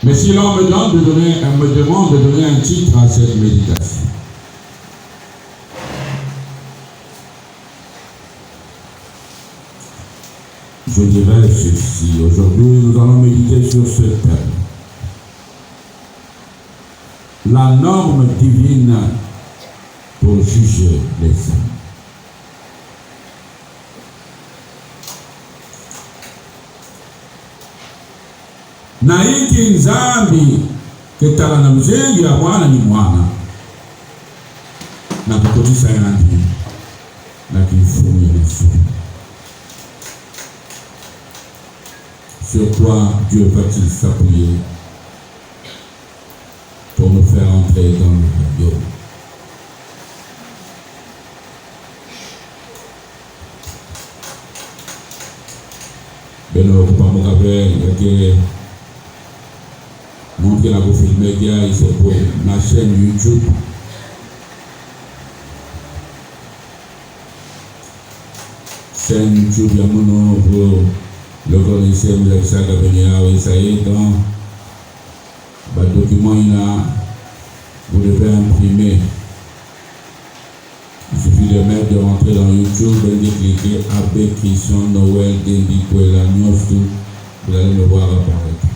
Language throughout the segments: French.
Mais si l'on me demande de donner un titre à cette méditation, je dirais ceci. Aujourd'hui, nous allons méditer sur ce thème. La norme divine pour juger les hommes. Na hiki nzambi ketala na mzengi ya mwana ni mwana na kukotisa yandi na kifumu ya Yesu. Sur quoi Dieu va-t-il s'appuyer pour nous faire entrer dans le royaume? Beno kupamukabe yake montrer la Gofil Media, c'est pour ma chaîne YouTube. Chaîne YouTube, vous le connaissez, vous avez ça y est, dans le document, vous devez imprimer. Il suffit de rentrer dans YouTube et de cliquer Abbé Christian Noël Dendikwela Nyoftu, vous allez me voir apparaître.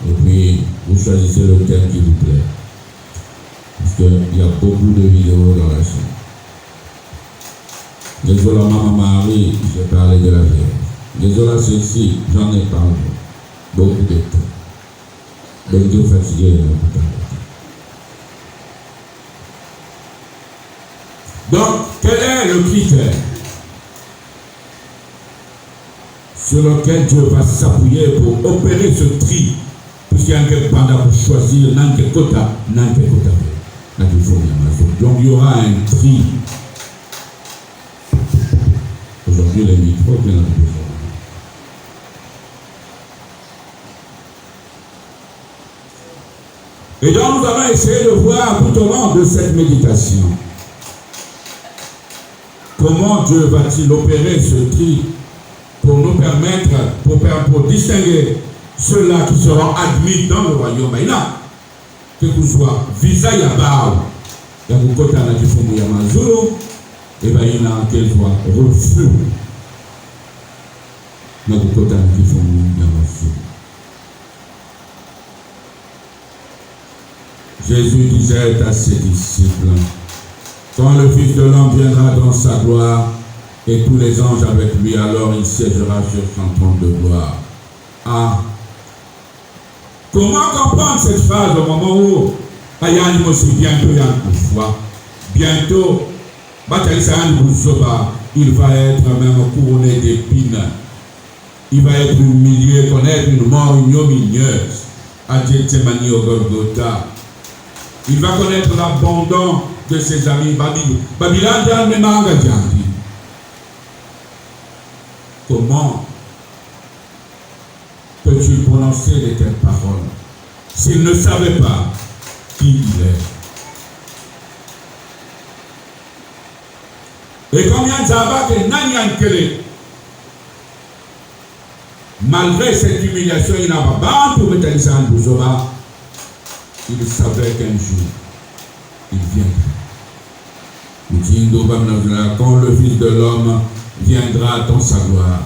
Et puis, vous choisissez le thème qui vous plaît. Parce qu'il y a beaucoup de vidéos dans la chaîne. Désolé, Maman Marie, j'ai parlé de la Vierge. Désolé, ceci, j'en ai parlé. Beaucoup de temps. Donc, Dieu fatigué, donc, quel est le critère sur lequel Dieu va s'appuyer pour opérer ce tri? Puisqu'il y a un pendant pour choisir n'anke kota. Donc il y aura un tri. Aujourd'hui, les micros viennent à besoin. Et donc nous allons essayer de voir tout au long de cette méditation comment Dieu va-t-il opérer ce tri pour nous permettre, pour distinguer ceux-là qui seront admis dans le royaume. Que vous soyez visa yabao, ya kukota na kifungu ya mazulu, et bien il y a qu'elle soit refus na kukota na kifungu ya mazulu. Jésus disait à ses disciples, quand le Fils de l'homme viendra dans sa gloire et tous les anges avec lui, alors il siégera sur son trône de gloire. Ah, comment comprendre cette phrase au moment où Ayani Mosi bientôt y a une foi, bientôt il va être même couronné d'épines, il va être humilié, connaître une mort ignominieuse à Gethsémani au Golgotha. Il va connaître l'abandon de ses amis Babylone. Comment peux-tu prononcer de telles paroles s'il ne savait pas qui il est? Et combien de sabbat que Nanyankele, malgré cette humiliation, il n'a pas pour mettre il savait qu'un jour il viendra. Quand le Fils de l'homme viendra dans sa gloire,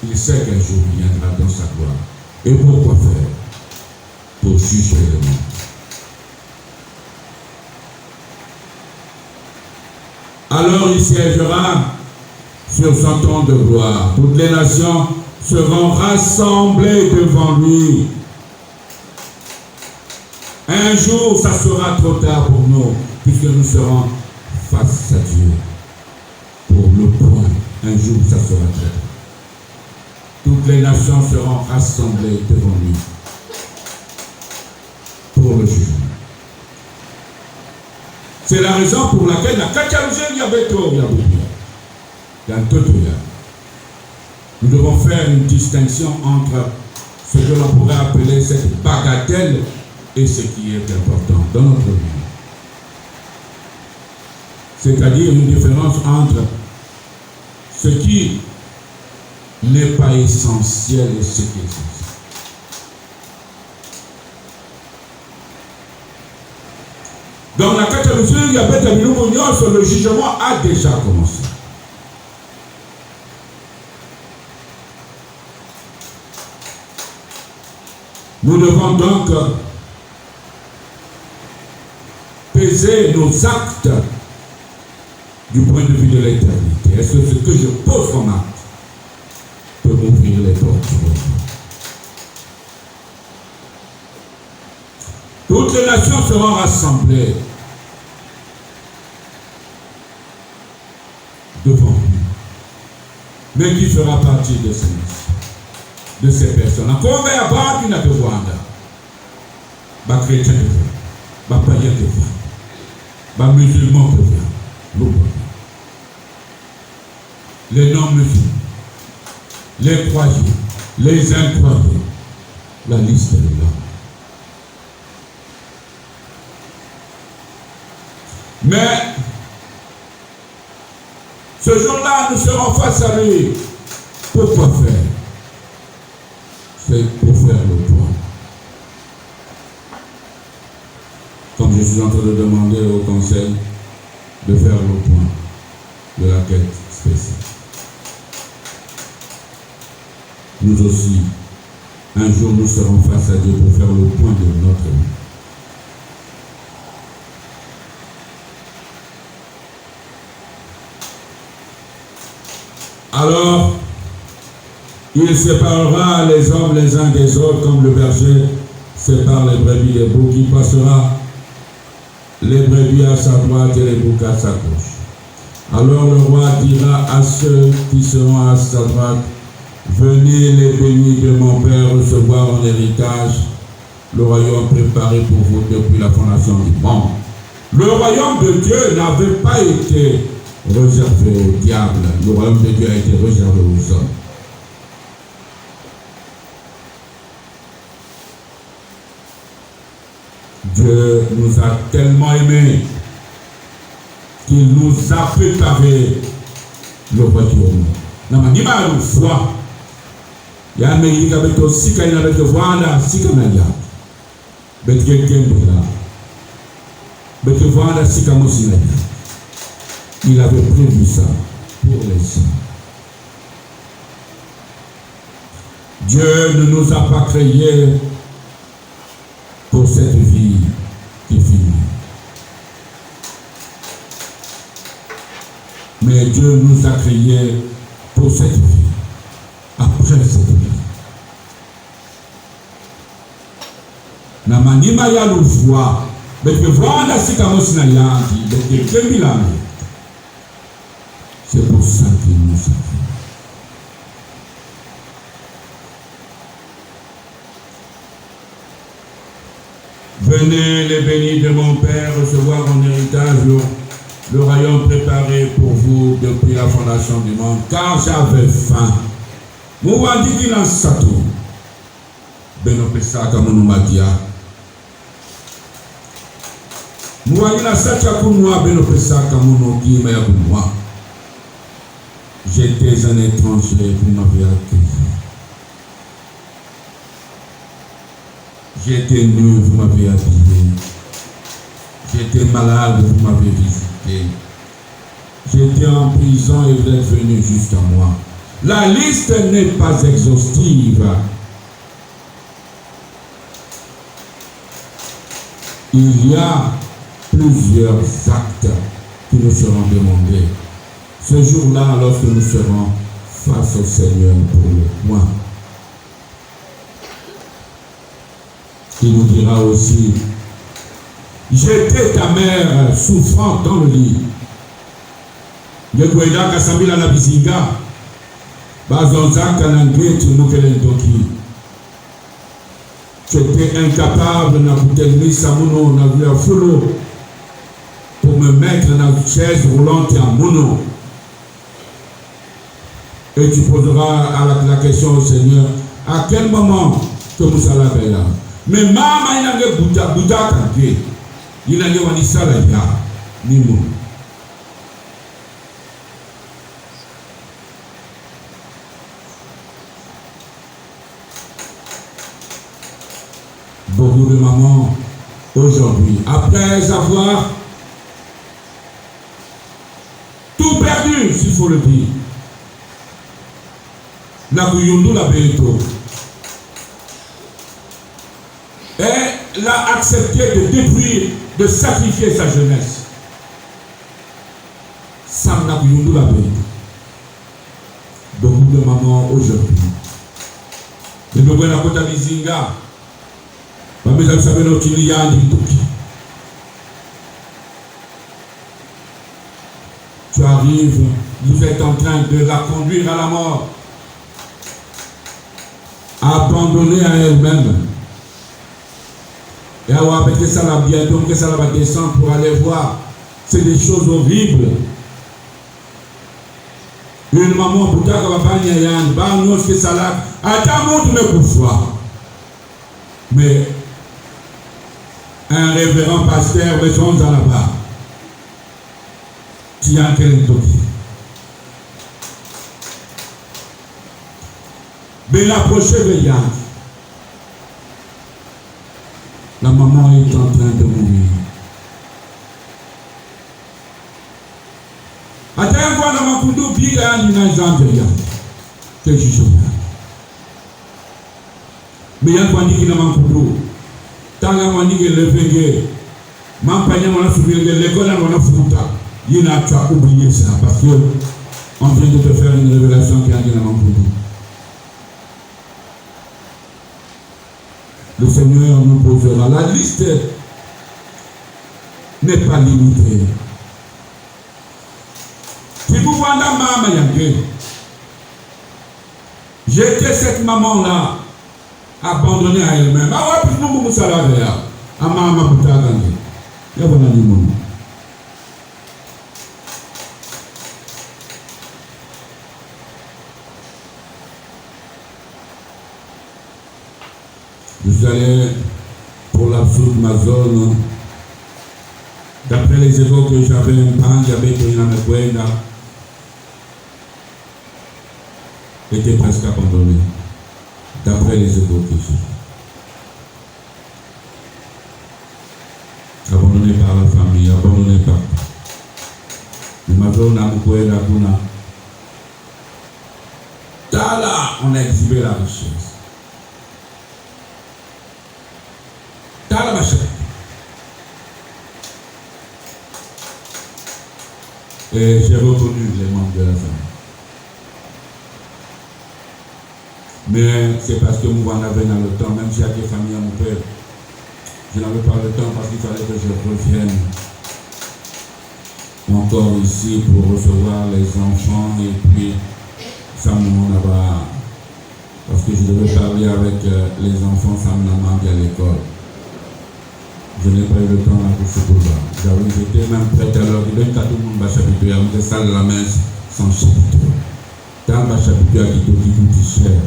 il sait qu'un jour il viendra dans sa gloire. Et pourquoi faire? Pour juger le monde. Alors il siégera sur son trône de gloire. Toutes les nations seront rassemblées devant lui. Un jour, ça sera trop tard pour nous, puisque nous serons face à Dieu. Pour le point, un jour, ça sera trop tard. Toutes les nations seront rassemblées devant lui pour le jugement. C'est la raison pour laquelle la nous devons faire une distinction entre ce que l'on pourrait appeler cette bagatelle et ce qui est important dans notre vie. C'est-à-dire une différence entre ce qui n'est pas essentiel et ce qui est essentiel. Dans la catégorie, il y a le jugement a déjà commencé. Nous devons donc peser nos actes du point de vue de l'éternité. Est-ce que ce que je pose comme acte peut m'ouvrir les portes? Toutes les nations seront rassemblées devant lui. Mais qui fera partie de ces nations, de ces personnes? Encore il y a pas qui n'a pas de Rwanda. Les chrétiens de voir, les païens de voir, les musulmans de voir, les non-musulmans, les croyants, les incroyants. La liste est là. Mais ce jour-là, nous serons face à lui. Pourquoi faire? C'est pour faire le point. Comme je suis en train de demander au conseil de faire le point de la quête spéciale. Nous aussi, un jour, nous serons face à Dieu pour faire le point de notre vie. Alors, il séparera les hommes les uns des autres comme le berger sépare les brebis des boucs. Il passera les brebis à sa droite et les boucs à sa gauche. Alors le roi dira à ceux qui seront à sa droite, venez les bénis de mon Père recevoir en héritage le royaume préparé pour vous depuis la fondation du monde. Le royaume de Dieu n'avait pas été réservé au diable. Le royaume de Dieu a été réservé aux hommes. Dieu nous a tellement aimés qu'il nous a préparé le royaume. Il y a une foi. Il y a Amérique avec aussi quand il avait de Rwanda, si comme il y a. Mais quelqu'un de là. Mais que Rwanda, si comme aussi il y a. Il avait prévu ça pour les hommes. Dieu ne nous a pas créés pour cette vie qui finit. Mais Dieu nous a créés pour cette vie, après cette vie. Namanima ya lufwa, mais que voilà si kamos na yangi, mais que kemilame. C'est pour ça qu'il nous a fait. Venez les bénis de mon Père recevoir en héritage le royaume préparé pour vous depuis la fondation du monde, car j'avais faim. Mouandi kilan sato. Beno pesaka monumadia. Mouandi la sacha kunwa beno pesaka monogi maya kunwa. J'étais un étranger, vous m'avez accueilli. J'étais nu, vous m'avez habillé. J'étais malade, vous m'avez visité. J'étais en prison et vous êtes venu jusqu'à moi. La liste n'est pas exhaustive. Il y a plusieurs actes qui nous seront demandés. Ce jour-là, lorsque nous serons face au Seigneur pour le point, il nous dira aussi, j'étais ta mère souffrante dans le lit. J'étais incapable pour me mettre dans une chaise roulante en mono. Et tu poseras la question au Seigneur, à quel moment que vous allez là? Mais maman, il a dit Bouddha kanké. Il a dit Wanissa la ya. Nimo. Beaucoup de mamans aujourd'hui, après avoir tout perdu, s'il faut le dire, elle a accepté de détruire, de sacrifier sa jeunesse. Sam n'a plus la paix. Beaucoup de mamans aujourd'hui. Et nous voyons la côte à Mizinga. Mais vous savez, notre il tu arrives, vous êtes en train de la conduire à la mort, abandonnée à elle-même. Et avoir que ça va bientôt, que ça va descendre pour aller voir. C'est des choses horribles. Une maman pour ta campagne, que ça là, à ta montre ne pour soi. Mais un révérend pasteur, mais sont dans là-bas. Tu as quel toki. Mais l'approcher veillante. La maman est en train de mourir. Attends, voilà ma koudou, bien, il n'a jamais rien. Que je suis là. Mais il y a un point qui n'a pas koudou. Tant qu'on dit que le végué, ma panier, on a souffert de l'école, on a foutu. Il n'a pas oublié ça parce qu'on vient de te faire une révélation qui a dit dans mon koudou. Le Seigneur nous posera. La liste n'est pas limitée. Si vous voyez la maman, j'étais cette maman-là, abandonnée à elle-même. Ah ouais, puis nous, nous sommes là. Ah maman, vous avez gagné. Et voilà le monde. Vous allez pour l'absurde ma zone. D'après les échos que j'avais un pan, j'avais été dans le Guéna, était presque abandonné. D'après les échos que j'ai. Abandonné par la famille, abandonné par. Le mazone a beaucoup aidé à Kuna. Là, on a exhibé la richesse. Et j'ai reconnu les membres de la famille. Mais c'est parce que nous en avons dans le temps, même si il y a des familles à mon père, je n'avais pas le temps parce qu'il fallait que je revienne encore ici pour recevoir les enfants et puis ça me là-bas. Parce que je devais parler avec les enfants, ça me l'a à l'école. Je n'ai pas eu le temps à coucher pour ça. J'étais même prêt à leur dire que tout le monde va s'habituer à me salle la messe sans chapiteau. Tant va s'habituer à qui tout dit cher.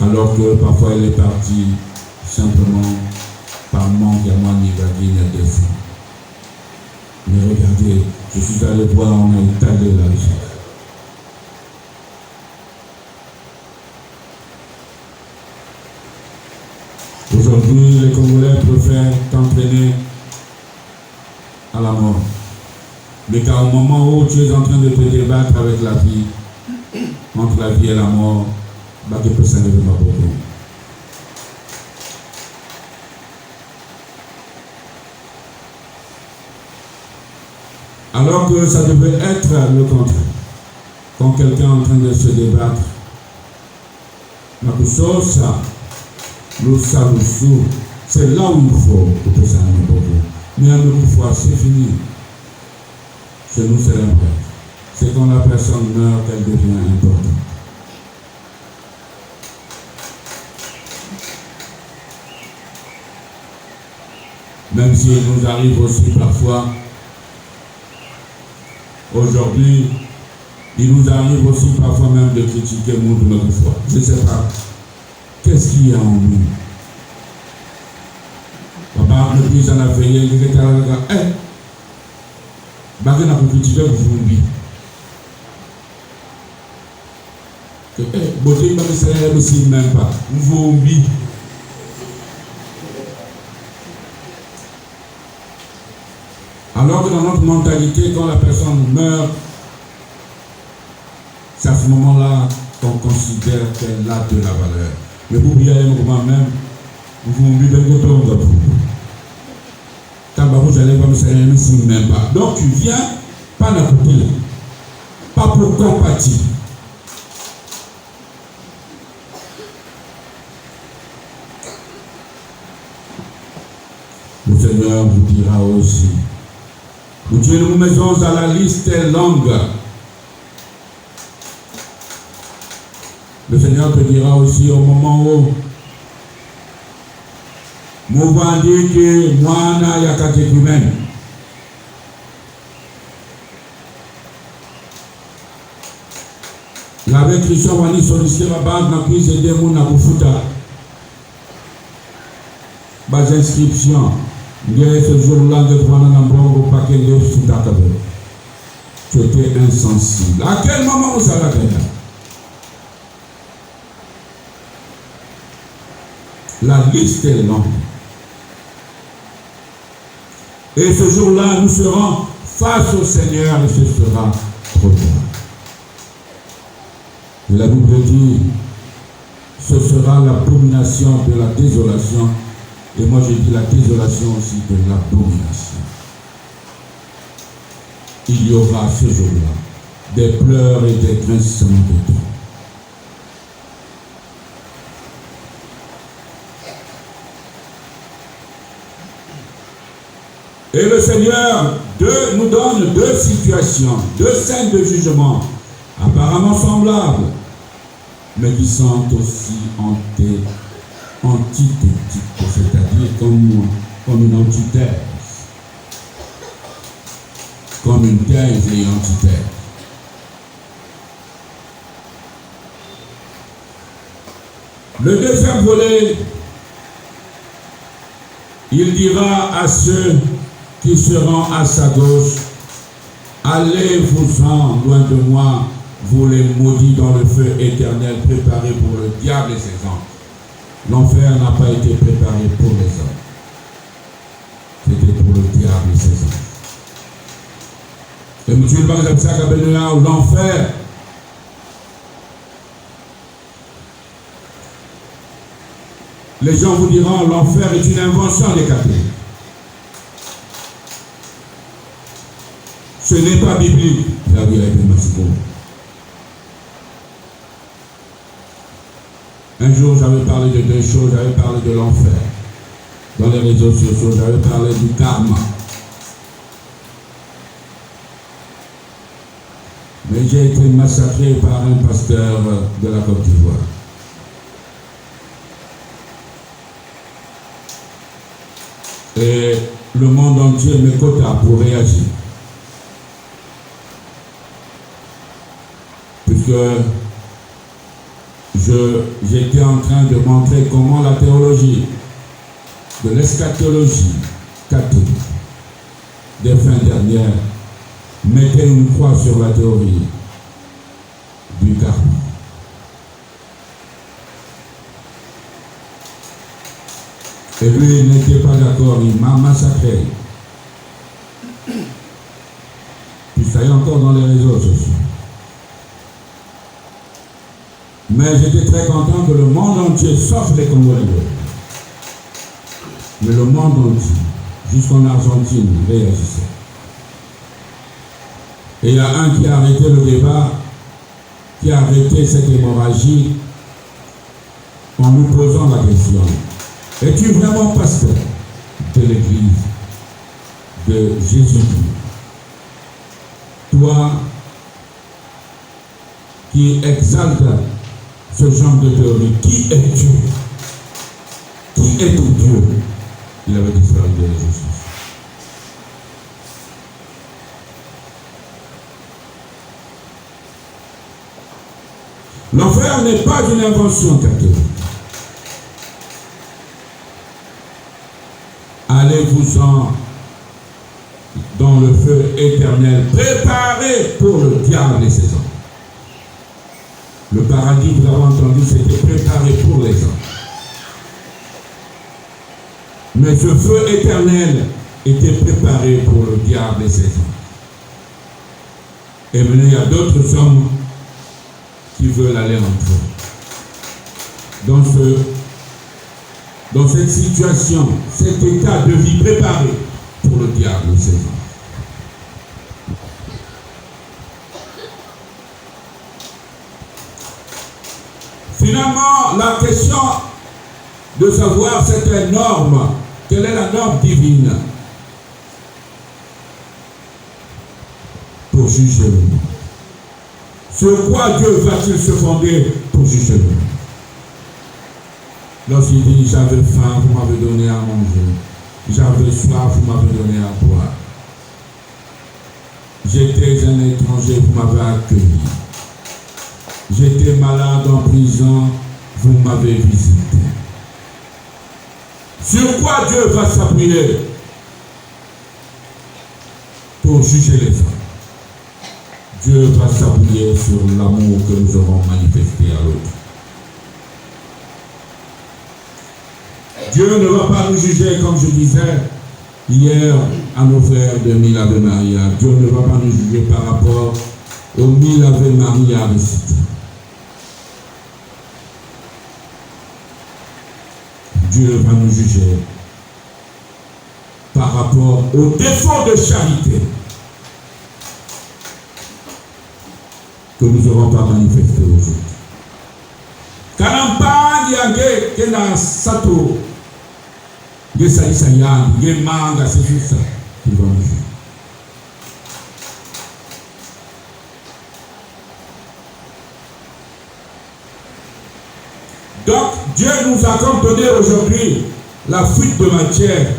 Alors que parfois elle est partie simplement par manque à moi ni à défaut. Mais regardez, je suis allé voir, on a étalé la richesse. Aujourd'hui, les Congolais préfèrent t'entraîner à la mort. Mais car au moment où tu es en train de te débattre avec la vie, entre la vie et la mort, tu peux s'enlever ma boue. Alors que ça devait être le contraire. Quand quelqu'un est en train de se débattre, c'est là où il faut que ça ne soit. Mais à une fois, c'est fini. Chez nous, c'est l'inverse. C'est quand la personne meurt qu'elle devient importante. Même si il nous arrive aussi parfois, aujourd'hui, il nous arrive aussi parfois même de critiquer nous de notre foi. Je ne sais pas. Qu'est-ce qu'il y a en nous? Papa, le plus en a fait, il dit que Bagé n'a pas critiqué le zombie. Beauté, il m'a dit que ça ne même pas. Zombie. Alors que dans notre mentalité, quand la personne meurt, c'est à ce moment-là qu'on considère qu'elle a de la valeur. Mais vous oubliez moi-même, vous m'oubliez de vous. Quand vous allez voir, vous même pas. Donc tu viens, pas n'importe qui, pas pour compatir. Le Seigneur vous dira aussi. Nous nous mettons à la liste longue. Le Seigneur te dira aussi au moment où moi dire que moi na yakatékumène. Avec Christian Wani sollicité la banque n'a pris aider mon à Boufuta. Bas inscription. Dès ce jour-là, de prendre un bon paquet de Futa. Tu étais insensible. À quel moment vous allez faire? La liste est longue. Et ce jour-là, nous serons face au Seigneur et ce sera trop tard. Et la Bible dit, ce sera l'abomination de la désolation. Et moi je dis la désolation aussi de l'abomination. Il y aura ce jour-là des pleurs et des grincements de dents. Et le Seigneur nous donne deux situations, deux scènes de jugement, apparemment semblables, mais qui sont aussi antithétiques, c'est-à-dire comme une antithèse. Comme une thèse et une antithèse. Le deuxième volet, il dira à ceux qui seront à sa gauche, allez-vous-en loin de moi, vous les maudits dans le feu éternel préparé pour le diable et ses anges. L'enfer n'a pas été préparé pour les hommes. C'était pour le diable et ses anges. Et monsieur le l'enfer, les gens vous diront l'enfer est une invention des catholiques. Ce n'est pas biblique. Un jour, j'avais parlé de deux choses. J'avais parlé de l'enfer. Dans les réseaux sociaux, j'avais parlé du karma. Mais j'ai été massacré par un pasteur de la Côte d'Ivoire. Et le monde entier me quota pour réagir. Puisque j'étais en train de montrer comment la théologie de l'eschatologie catholique des fins dernières mettait une croix sur la théorie du karma. Et lui, il n'était pas d'accord, il m'a massacré. Puis ça y est encore dans les réseaux sociaux. Mais j'étais très content que le monde entier, sauf les Congolais, mais le monde entier, jusqu'en Argentine, réagissait. Et il y a un qui a arrêté le débat, qui a arrêté cette hémorragie en nous posant la question. Es-tu vraiment pasteur de l'Église de Jésus-Christ? Toi qui exaltes ce genre de théorie, qui es-tu? Qui est ton Dieu? Il avait disparu de Jésus. L'enfer n'est pas une invention catholique. Allez-vous-en dans le feu éternel, préparé pour le diable et ses hommes. Le paradis, vous avez entendu, c'était préparé pour les hommes. Mais ce feu éternel était préparé pour le diable et ses anges. Et maintenant, il y a d'autres hommes qui veulent aller entrer dans cette situation, cet état de vie préparé pour le diable et ses anges. Finalement, la question de savoir cette norme, quelle est la norme divine pour juger le monde. Sur quoi Dieu va-t-il se fonder pour juger le monde? Lorsqu'il dit, j'avais faim, vous m'avez donné à manger. J'avais soif, vous m'avez donné à boire. J'étais un étranger, vous m'avez accueilli. J'étais malade en prison, vous m'avez visité. Sur quoi Dieu va s'appuyer pour juger les hommes? Dieu va s'appuyer sur l'amour que nous aurons manifesté à l'autre. Dieu ne va pas nous juger, comme je disais hier à nos frères de 1000 Ave Maria. Dieu ne va pas nous juger par rapport aux 1000 Ave Maria récités. Dieu va nous juger par rapport aux défauts de charité que nous n'aurons pas manifestés aujourd'hui. Kanampa yage kena sato Gesaïsa yang, Gemanga, c'est juste ça qu'il va nous juger. Donc, Dieu nous a comme donné aujourd'hui la fuite de matière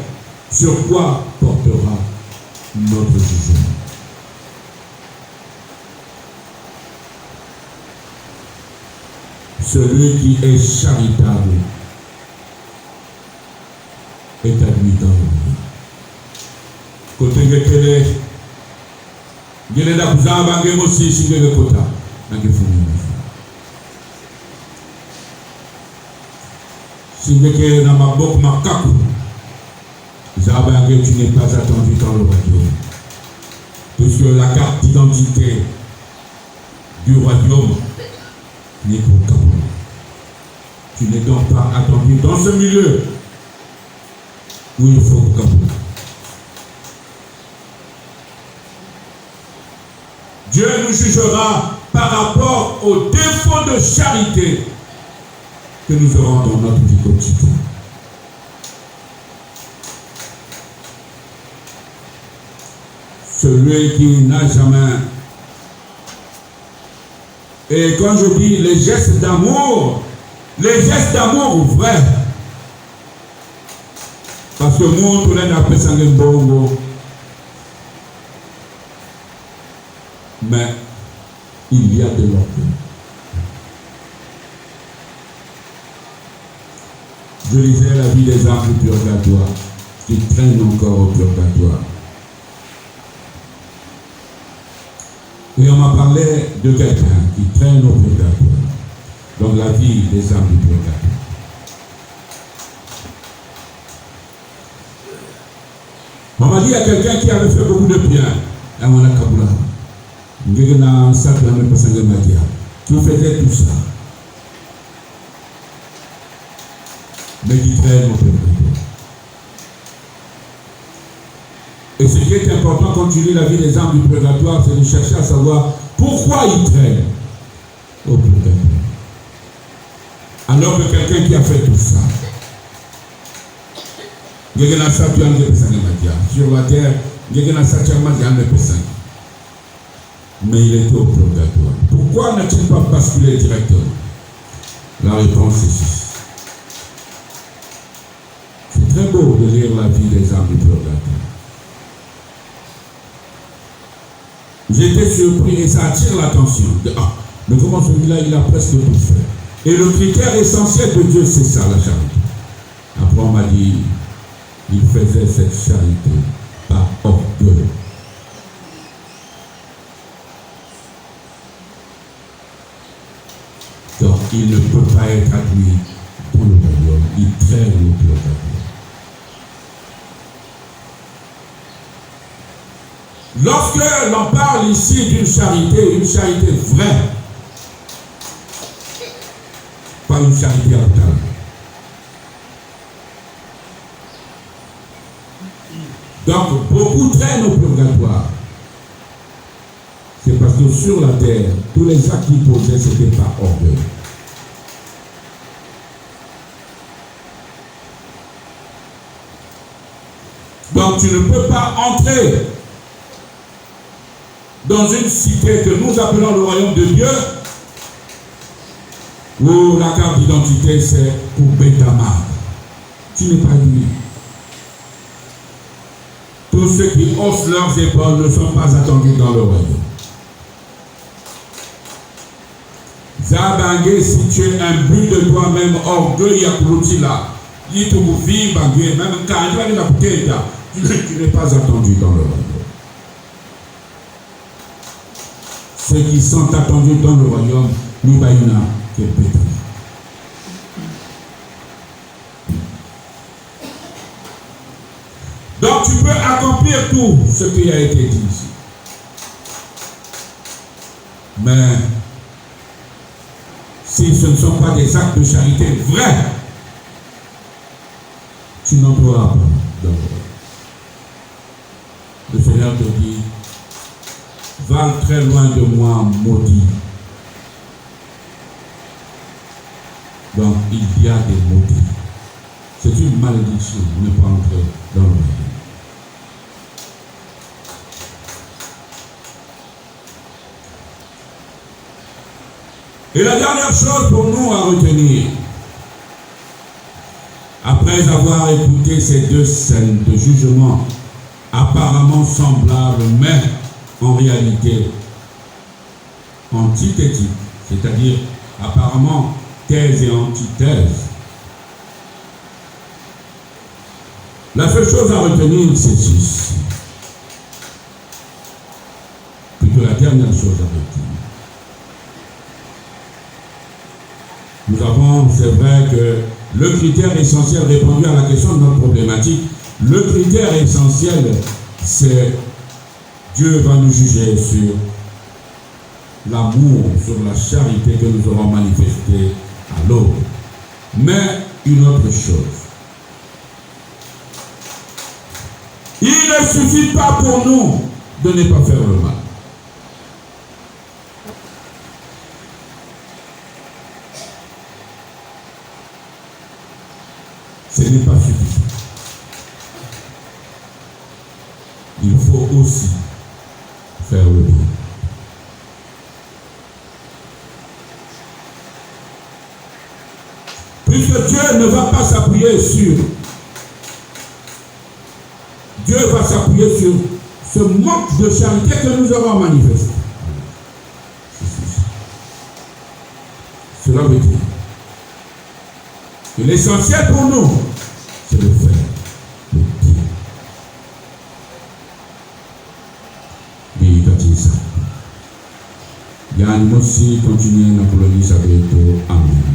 sur quoi portera notre jugement. Celui qui est charitable est admis dans le monde. Côté Gekele, Gele da Kuzaba, Gemosi, Sigele Kota, Nagefumi. Si vous êtes dans ma boque, ma cape, tu n'es pas attendu dans le royaume. Puisque la carte d'identité du royaume n'est pour Kabou. Tu n'es donc pas attendu dans ce milieu où il faut Kabou. Dieu nous jugera par rapport aux défauts de charité que nous aurons dans notre vie quotidienne. Celui qui n'a jamais... Et quand je dis les gestes d'amour vrais, parce que nous, tout le monde a fait ça bongo, mais il y a de l'orgueil. Je lisais la vie des âmes du purgatoire, qui traînent encore au purgatoire. Et on m'a parlé de quelqu'un qui traîne au purgatoire. Donc la vie des âmes du purgatoire. On m'a dit il y a quelqu'un qui avait fait beaucoup de bien. Là, on a Kaboula. Qui faisait tout ça. Mais qui traîne au purgatoire. Et ce qui est important quand tu lis la vie des âmes du purgatoire, c'est de chercher à savoir pourquoi ils traînent au purgatoire. Alors que quelqu'un qui a fait tout ça, sur la terre, mais il était au purgatoire. Pourquoi n'a-t-il pas basculé directement? La réponse est ceci. C'est très beau de lire la vie des âmes du purgatoire. J'étais surpris et ça attire l'attention. Mais comment celui-là, il a presque tout fait. Et le critère essentiel de Dieu, c'est ça, la charité. Après, on m'a dit, il faisait cette charité par orgueil. Donc, il ne peut pas être admis dans le royaume. Il traîne au purgatoire. Lorsque l'on parle ici d'une charité vraie, pas une charité absurde. Donc, beaucoup traînent au purgatoire. C'est parce que sur la terre, tous les actes qu'ils posaient, c'était par orgueil. Donc, tu ne peux pas entrer dans une cité que nous appelons le royaume de Dieu, où la carte d'identité c'est pour Betama. Tu n'es pas lui. Tous ceux qui haussent leurs épaules ne sont pas attendus dans le royaume. Zabangé, si tu es un but de toi-même, orgueil à Kouloutila, même quand tu n'es pas attendu dans le royaume. Ceux qui sont attendus dans le royaume, nous baillons que peut-être. Donc tu peux accomplir tout ce qui a été dit ici. Mais si ce ne sont pas des actes de charité vrais, tu n'entreras pas dans le royaume. Le Seigneur te dit, va très loin de moi, maudit. Donc, il y a des maudits. C'est une malédiction de ne pas entrer dans le royaume. Et la dernière chose pour nous à retenir, après avoir écouté ces deux scènes de jugement apparemment semblables, mais en réalité antithétiques, c'est-à-dire apparemment thèse et antithèse. La seule chose à retenir, c'est ceci. Plutôt la dernière chose à retenir. Nous avons, c'est vrai que le critère essentiel répondu à la question de notre problématique, le critère essentiel, c'est Dieu va nous juger sur l'amour, sur la charité que nous aurons manifestée à l'autre. Mais une autre chose, il ne suffit pas pour nous de ne pas faire le mal. Ce n'est pas suffisant. Il faut aussi faire le bien. Puisque Dieu ne va pas s'appuyer sur, Dieu va s'appuyer sur ce manque de charité que nous avons manifesté. Cela veut dire que l'essentiel pour nous, c'est de faire le bien. Mais quand il s'agit, il y a un mot aussi continué dans la colonie, ça veut être Amen.